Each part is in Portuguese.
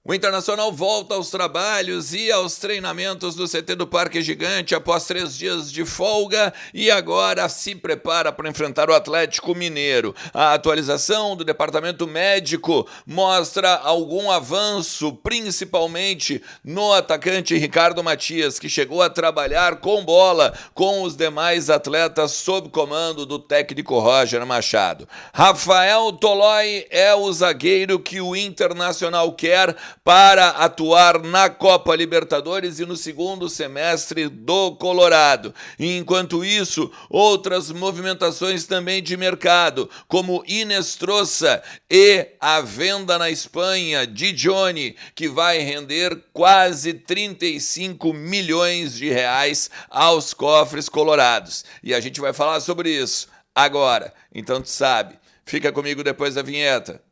O Internacional volta aos trabalhos e aos treinamentos do CT do Parque Gigante após 3 dias de folga e agora se prepara para enfrentar o Atlético Mineiro. A atualização do departamento médico mostra algum avanço, principalmente no atacante Ricardo Matias, que chegou a trabalhar com bola com os demais atletas sob comando do técnico Roger Machado. Rafael Toloi é o zagueiro que o Internacional quer para atuar na Copa Libertadores e no segundo semestre do Colorado. Enquanto isso, outras movimentações também de mercado, como Inestrosa e a venda na Espanha de Johnny, que vai render quase 35 milhões de reais aos cofres colorados. E a gente vai falar sobre isso agora. Então tu sabe, fica comigo depois da vinheta.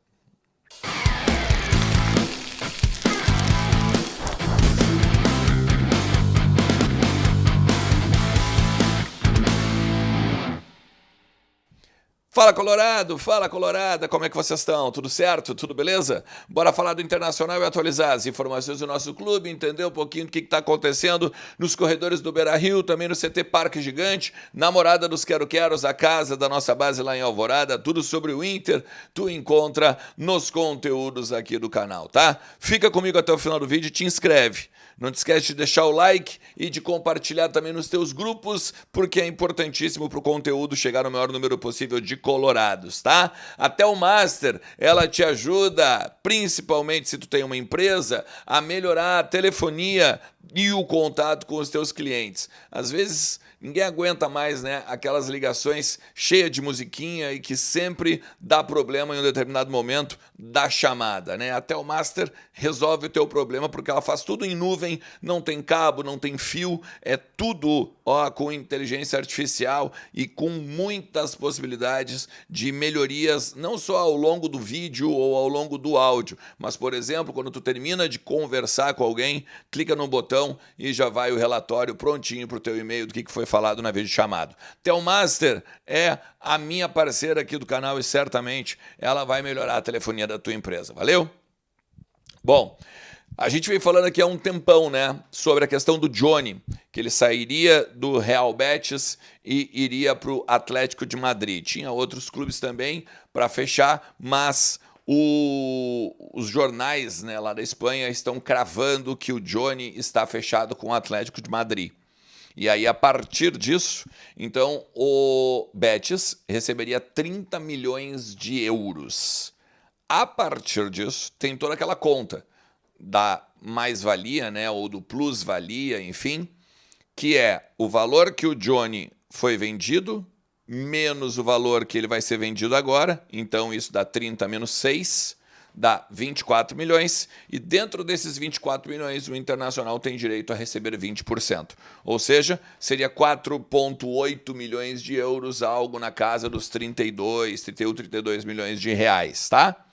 Fala Colorado, fala Colorada, como é que vocês estão? Tudo certo? Tudo beleza? Bora falar do Internacional e atualizar as informações do nosso clube, entender um pouquinho do que está acontecendo nos corredores do Beira-Rio, também no CT Parque Gigante, na morada dos Quero-Queros, a casa da nossa base lá em Alvorada, tudo sobre o Inter, tu encontra nos conteúdos aqui do canal, tá? Fica comigo até o final do vídeo e te inscreve. Não te esquece de deixar o like e de compartilhar também nos teus grupos, porque é importantíssimo para o conteúdo chegar no maior número possível de colorados, tá? Até o Master, ela te ajuda, principalmente se tu tem uma empresa, a melhorar a telefonia e o contato com os teus clientes. Às vezes ninguém aguenta mais, né, aquelas ligações cheias de musiquinha e que sempre dá problema em um determinado momento da chamada, né? Até o Master resolve o teu problema porque ela faz tudo em nuvem, não tem cabo, não tem fio, é tudo com inteligência artificial e com muitas possibilidades de melhorias, não só ao longo do vídeo ou ao longo do áudio, mas, por exemplo, quando tu termina de conversar com alguém, clica no botão e já vai o relatório prontinho para o teu e-mail do que foi falado na videochamada. Telmaster é a minha parceira aqui do canal e certamente ela vai melhorar a telefonia da tua empresa. Valeu? Bom, a gente vem falando aqui há um tempão, né, sobre a questão do Johnny, que ele sairia do Real Betis e iria para o Atlético de Madrid. Tinha outros clubes também para fechar, mas os jornais, né, lá da Espanha estão cravando que o Johnny está fechado com o Atlético de Madrid. E aí, a partir disso, então, o Betis receberia 30 milhões de euros. A partir disso, tem toda aquela conta da mais-valia, né, ou do plus-valia, enfim, que é o valor que o Johnny foi vendido, menos o valor que ele vai ser vendido agora, então isso dá 30 menos 6, dá 24 milhões, e dentro desses 24 milhões o Internacional tem direito a receber 20%. Ou seja, seria 4,8 milhões de euros, algo na casa dos 32, 31, 32 milhões de reais, tá?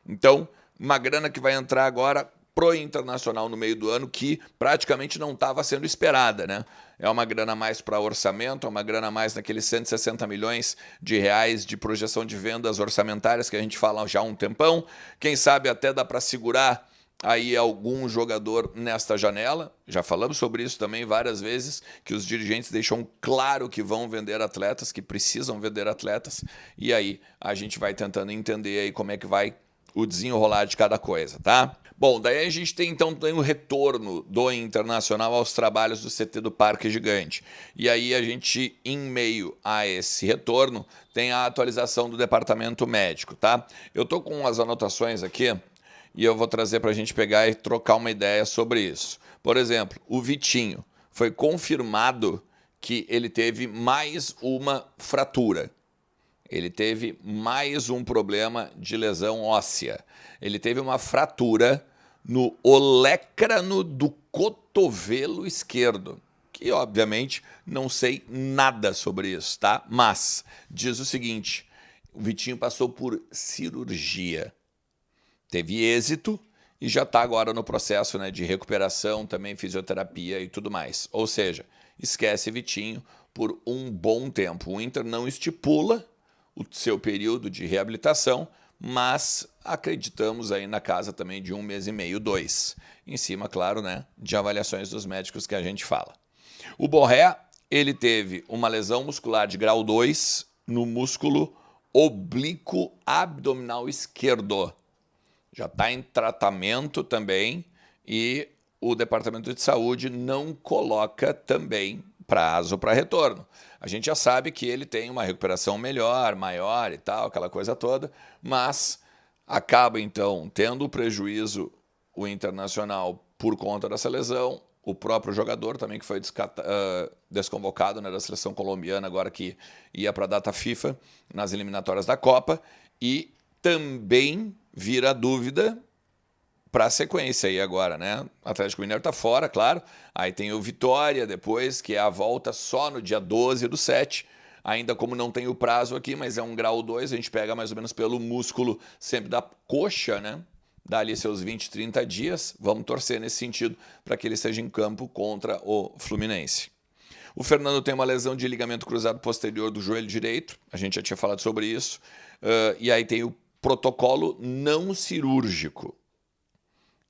Então, uma grana que vai entrar agora pro Internacional no meio do ano, que praticamente não estava sendo esperada, né? É uma grana mais para orçamento, é uma grana mais naqueles 160 milhões de reais de projeção de vendas orçamentárias que a gente fala já há um tempão. Quem sabe até dá para segurar aí algum jogador nesta janela. Já falamos sobre isso também várias vezes, que os dirigentes deixam claro que vão vender atletas, que precisam vender atletas, e aí a gente vai tentando entender aí como é que vai o desenrolar de cada coisa, tá? Bom, daí a gente tem então o retorno do Internacional aos trabalhos do CT do Parque Gigante. E aí a gente, em meio a esse retorno, tem a atualização do departamento médico, tá? Eu tô com as anotações aqui e eu vou trazer para a gente pegar e trocar uma ideia sobre isso. Por exemplo, o Vitinho foi confirmado que ele teve mais uma fratura. Ele teve mais um problema de lesão óssea. Ele teve uma fratura no olecrano do cotovelo esquerdo, que obviamente não sei nada sobre isso, tá? Mas diz o seguinte, o Vitinho passou por cirurgia, teve êxito e já está agora no processo, né, de recuperação, também fisioterapia e tudo mais. Ou seja, esquece Vitinho por um bom tempo. O Inter não estipula o seu período de reabilitação, mas acreditamos aí na casa também de 1 mês e meio, 2. Em cima, claro, né, de avaliações dos médicos que a gente fala. O Borré, ele teve uma lesão muscular de grau 2 no músculo oblíquo abdominal esquerdo. Já está em tratamento também e o Departamento de Saúde não coloca também prazo para retorno. A gente já sabe que ele tem uma recuperação melhor, maior e tal, aquela coisa toda, mas acaba então tendo prejuízo o Internacional por conta dessa lesão, o próprio jogador também que foi desconvocado, né, da seleção colombiana, agora que ia para a data FIFA nas eliminatórias da Copa, e também vira dúvida para a sequência aí agora, né? O Atlético Mineiro está fora, claro. Aí tem o Vitória depois, que é a volta só no dia 12/7. Ainda como não tem o prazo aqui, mas é um grau 2, a gente pega mais ou menos pelo músculo sempre da coxa, né? Dá ali seus 20, 30 dias. Vamos torcer nesse sentido para que ele esteja em campo contra o Fluminense. O Fernando tem uma lesão de ligamento cruzado posterior do joelho direito. A gente já tinha falado sobre isso. E aí tem o protocolo não cirúrgico.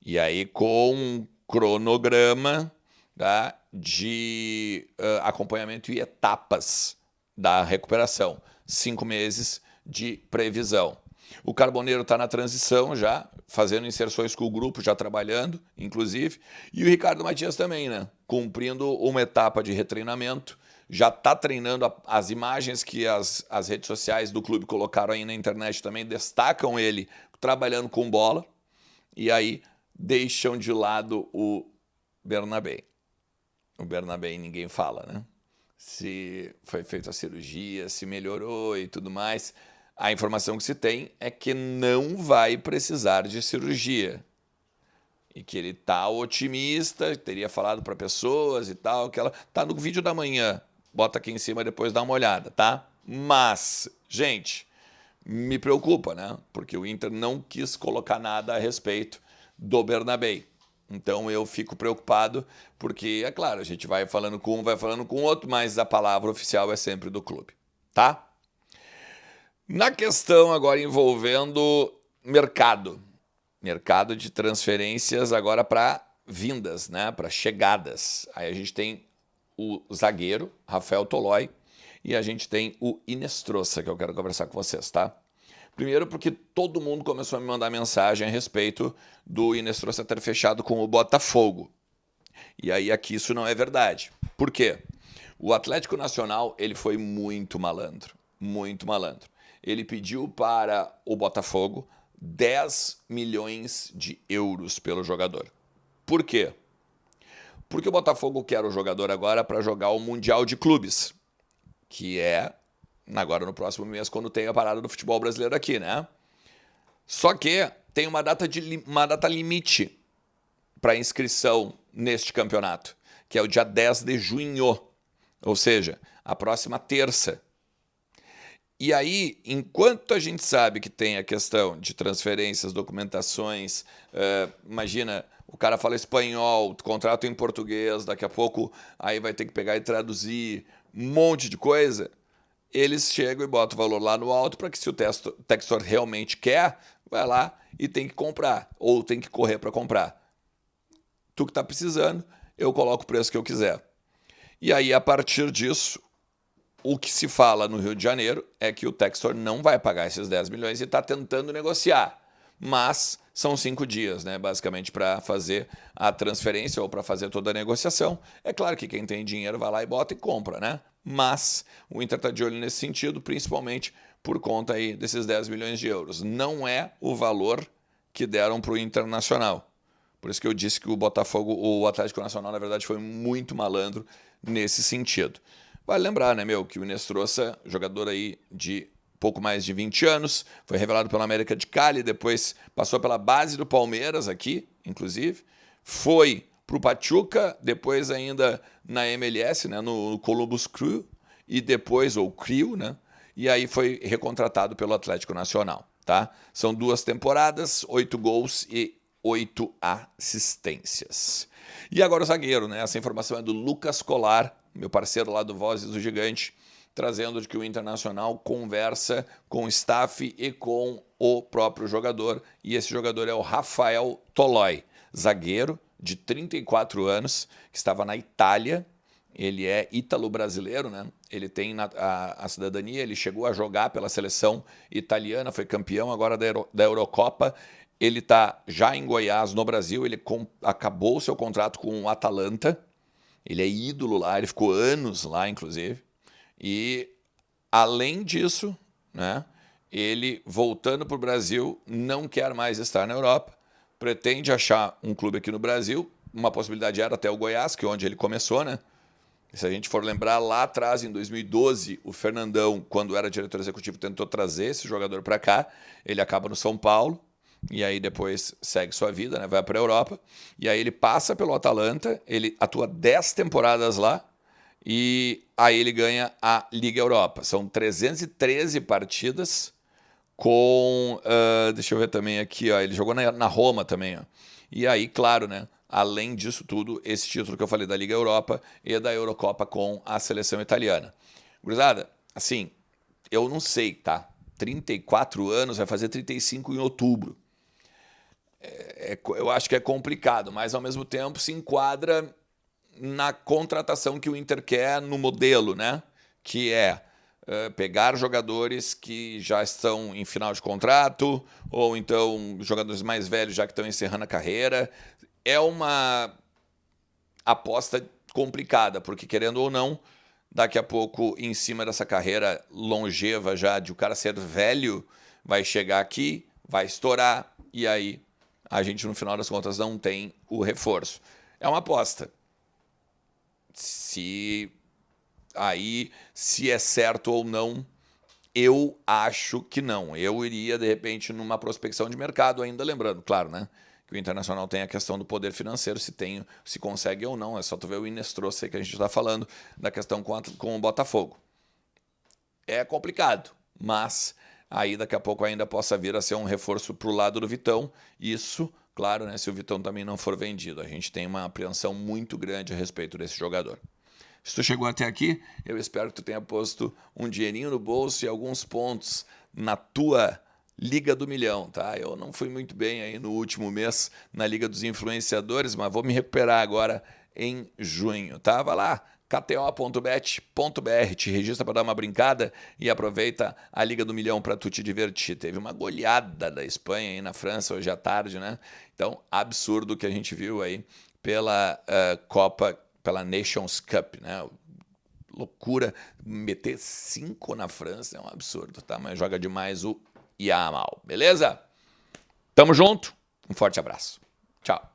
E aí com um cronograma, tá, de acompanhamento e etapas da recuperação. 5 meses de previsão. O Carboneiro está na transição já, fazendo inserções com o grupo, já trabalhando, inclusive. E o Ricardo Matias também, né? Cumprindo uma etapa de retreinamento. Já está treinando. As imagens que as redes sociais do clube colocaram aí na internet também destacam ele trabalhando com bola. E aí deixam de lado o Bernabé. O Bernabé ninguém fala, né? Se foi feita a cirurgia, se melhorou e tudo mais. A informação que se tem é que não vai precisar de cirurgia. E que ele tá otimista, teria falado para pessoas e tal, que ela tá no vídeo da manhã. Bota aqui em cima e depois dá uma olhada, tá? Mas, gente, me preocupa, né? Porque o Inter não quis colocar nada a respeito do Bernabé. Então eu fico preocupado, porque, é claro, a gente vai falando com um, vai falando com o outro, mas a palavra oficial é sempre do clube, tá? Na questão agora envolvendo mercado de transferências agora para vindas, né, para chegadas. Aí a gente tem o zagueiro, Rafael Tolói, e a gente tem o Inestrosa, que eu quero conversar com vocês, tá? Primeiro porque todo mundo começou a me mandar mensagem a respeito do Inestrosa ter fechado com o Botafogo. E aí aqui isso não é verdade. Por quê? O Atlético Nacional, ele foi muito malandro, muito malandro. Ele pediu para o Botafogo 10 milhões de euros pelo jogador. Por quê? Porque o Botafogo quer o jogador agora para jogar o Mundial de Clubes, que é agora no próximo mês, quando tem a parada do futebol brasileiro aqui, né? Só que tem uma data limite para inscrição neste campeonato, que é o dia 10 de junho, ou seja, a próxima terça. E aí, enquanto a gente sabe que tem a questão de transferências, documentações, imagina, o cara fala espanhol, contrato em português, daqui a pouco aí vai ter que pegar e traduzir um monte de coisa, eles chegam e botam o valor lá no alto para que, se o Textor realmente quer, vai lá e tem que comprar, ou tem que correr para comprar. Tu que está precisando, eu coloco o preço que eu quiser. E aí, a partir disso, o que se fala no Rio de Janeiro é que o Textor não vai pagar esses 10 milhões e está tentando negociar. Mas são 5 dias, né, basicamente, para fazer a transferência ou para fazer toda a negociação. É claro que quem tem dinheiro vai lá e bota e compra, né? Mas o Inter está de olho nesse sentido, principalmente por conta aí desses 10 milhões de euros. Não é o valor que deram para o Internacional. Por isso que eu disse que o Atlético Nacional, na verdade, foi muito malandro nesse sentido. Vale lembrar, né, que o Inestrosa, jogador aí de pouco mais de 20 anos, foi revelado pela América de Cali, depois passou pela base do Palmeiras aqui, inclusive, foi para o Pachuca, depois ainda na MLS, né, no Columbus Crew, e depois, ou Crew, né, e aí foi recontratado pelo Atlético Nacional, tá? São 2 temporadas, 8 gols e 8 assistências. E agora o zagueiro, né? Essa informação é do Lucas Colar, meu parceiro lá do Vozes do Gigante, trazendo de que o Internacional conversa com o staff e com o próprio jogador, e esse jogador é o Rafael Toloi, zagueiro de 34 anos, que estava na Itália. Ele é ítalo-brasileiro, né? Ele tem a cidadania, ele chegou a jogar pela seleção italiana, foi campeão agora da Eurocopa. Ele está já em Goiás, no Brasil, ele acabou o seu contrato com o Atalanta, ele é ídolo lá, ele ficou anos lá, inclusive. E, além disso, né, ele, voltando para o Brasil, não quer mais estar na Europa, pretende achar um clube aqui no Brasil, uma possibilidade era até o Goiás, que é onde ele começou, né? Se a gente for lembrar, lá atrás, em 2012, o Fernandão, quando era diretor executivo, tentou trazer esse jogador para cá. Ele acaba no São Paulo, e aí depois segue sua vida, né? Vai para a Europa. E aí ele passa pelo Atalanta, ele atua 10 temporadas lá, e aí ele ganha a Liga Europa. São 313 partidas com... deixa eu ver também aqui, ó, ele jogou na Roma também. Ó. E aí, claro, né? Além disso tudo, esse título que eu falei da Liga Europa e da Eurocopa com a seleção italiana. Gurizada, assim, eu não sei, tá? 34 anos, vai fazer 35 em outubro. Eu acho que é complicado, mas ao mesmo tempo se enquadra na contratação que o Inter quer no modelo, né? Que é pegar jogadores que já estão em final de contrato, ou então jogadores mais velhos já que estão encerrando a carreira. É uma aposta complicada, porque querendo ou não, daqui a pouco, em cima dessa carreira longeva já de o cara ser velho, vai chegar aqui, vai estourar, e aí a gente, no final das contas, não tem o reforço. É uma aposta. Se é certo ou não, eu acho que não. Eu iria, de repente, numa prospecção de mercado, ainda lembrando, claro, né? Que o Internacional tem a questão do poder financeiro, se consegue ou não. É só tu ver o Inestros que a gente está falando da questão com o Botafogo. É complicado, mas aí daqui a pouco ainda possa vir a ser um reforço para o lado do Vitão. Isso, claro, né? Se o Vitão também não for vendido. A gente tem uma apreensão muito grande a respeito desse jogador. Se tu chegou até aqui, eu espero que tu tenha posto um dinheirinho no bolso e alguns pontos na tua Liga do Milhão, tá? Eu não fui muito bem aí no último mês na Liga dos Influenciadores, mas vou me recuperar agora em junho, tá? Vai lá, kto.bet.br, te registra para dar uma brincada e aproveita a Liga do Milhão para tu te divertir. Teve uma goleada da Espanha aí na França hoje à tarde, né? Então, absurdo que a gente viu aí pela Copa, pela Nations Cup, né? Loucura, meter 5 na França é um absurdo, tá? Mas joga demais o Yamal, beleza? Tamo junto, um forte abraço. Tchau.